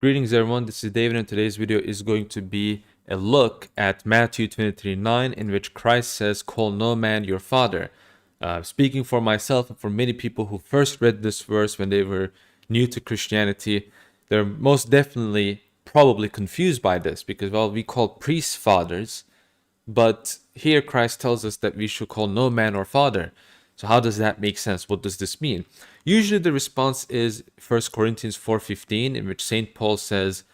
Greetings everyone, this is David and today's video is going to be a look at Matthew 23:9 in which Christ says, "Call no man your father." Speaking for myself and for many people who first read this verse when they were new to Christianity, they're most definitely probably confused by this because, well, we call priests fathers, but here Christ tells us that we should call no man our father. So how does that make sense? What does this mean? Usually the response is 1 Corinthians 4:15, in which St. Paul says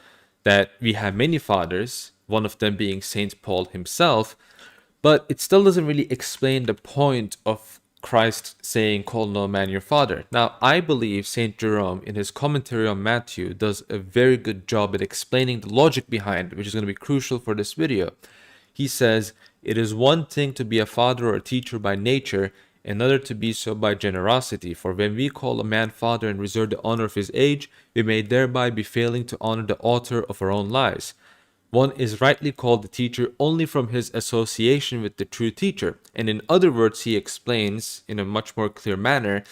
that we have many fathers, one of them being St. Paul himself, but it still doesn't really explain the point of Christ saying, "Call no man your father." Now, I believe St. Jerome, in his commentary on Matthew, does a very good job at explaining the logic behind it, which is going to be crucial for this video. He says, "It is one thing to be a father or a teacher by nature, another to be so by generosity. For when we call a man father and reserve the honor of his age, we may thereby be failing to honor the author of our own lives. One is rightly called the teacher only from his association with the true teacher." And in other words, he explains in a much more clear manner,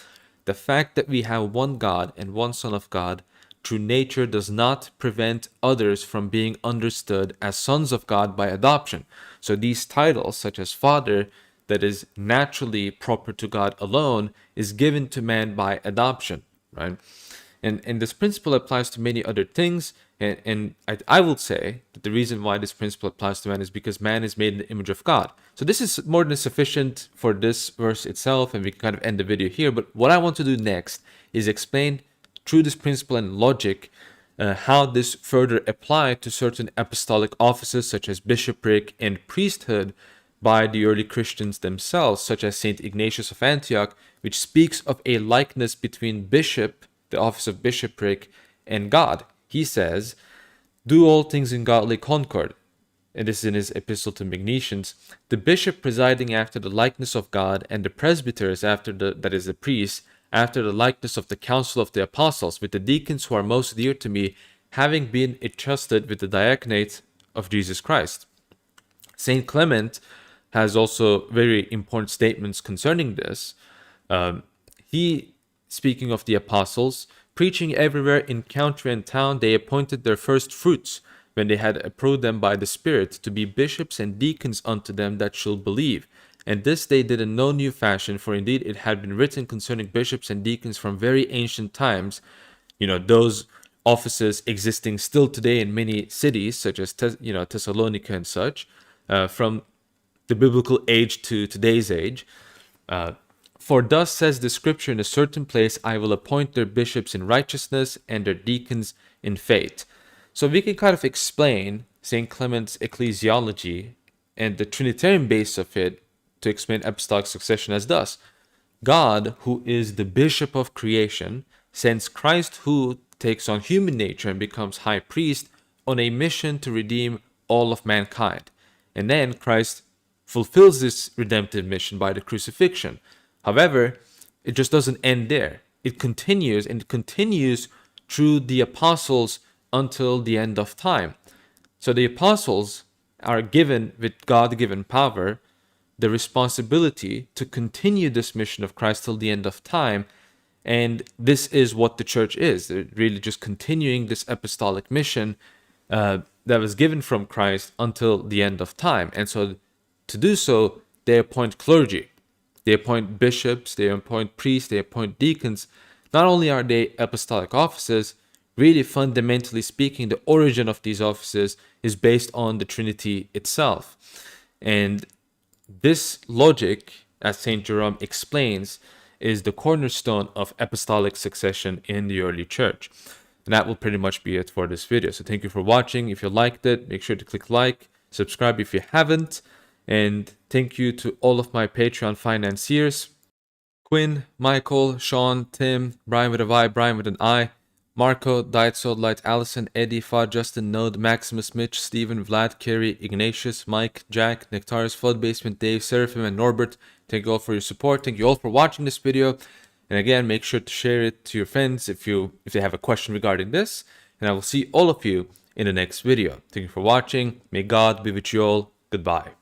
the fact that we have one God and one Son of God, true nature, does not prevent others from being understood as sons of God by adoption. So these titles, such as Father, that is naturally proper to God alone, is given to man by adoption, right? And this principle applies to many other things. And I will say that the reason why this principle applies to man is because man is made in the image of God. So this is more than sufficient for this verse itself, and we can kind of end the video here. But what I want to do next is explain through this principle and logic how this further applied to certain apostolic offices such as bishopric and priesthood by the early Christians themselves, such as St. Ignatius of Antioch, which speaks of a likeness between bishop, the office of bishopric, and God. He says, "Do all things in godly concord," and this is in his epistle to Magnesians, "the bishop presiding after the likeness of God, and the presbyters after that is the priests, after the likeness of the council of the apostles, with the deacons who are most dear to me, having been entrusted with the diaconate of Jesus Christ." Saint Clement has also very important statements concerning this. He, speaking of the apostles, "Preaching everywhere in country and town, they appointed their first fruits, when they had approved them by the Spirit, to be bishops and deacons unto them that should believe. And this they did in no new fashion, for indeed it had been written concerning bishops and deacons from very ancient times." Those offices existing still today in many cities, such as Thessalonica and such, from the biblical age to today's age. "For thus says the scripture in a certain place, I will appoint their bishops in righteousness and their deacons in faith." So we can kind of explain St. Clement's ecclesiology and the Trinitarian base of it to explain apostolic succession as thus: God, who is the bishop of creation, sends Christ, who takes on human nature and becomes high priest, on a mission to redeem all of mankind. And then Christ fulfills this redemptive mission by the crucifixion. However, it just doesn't end there. It continues, and it continues through the apostles until the end of time. So the apostles are given, with God-given power, the responsibility to continue this mission of Christ till the end of time. And this is what the church is. They're really just continuing this apostolic mission that was given from Christ until the end of time. And so to do so, they appoint clergy, they appoint bishops, they appoint priests, they appoint deacons. Not only are they apostolic offices, really fundamentally speaking, the origin of these offices is based on the Trinity itself. And this logic, as St. Jerome explains, is the cornerstone of apostolic succession in the early church. And that will pretty much be it for this video. So thank you for watching. If you liked it, make sure to click like, subscribe if you haven't. And thank you to all of my Patreon financiers: Quinn, Michael, Sean, Tim, Brian with a Y, Brian with an I, Marco, Diet Soul Light, Allison, Eddie, Fod, Justin, Node, Maximus, Mitch, Steven, Vlad, Kerry, Ignatius, Mike, Jack, Nectaris, Flood Basement, Dave, Seraphim, and Norbert. Thank you all for your support. Thank you all for watching this video. And again, make sure to share it to your friends if they have a question regarding this. And I will see all of you in the next video. Thank you for watching. May God be with you all. Goodbye.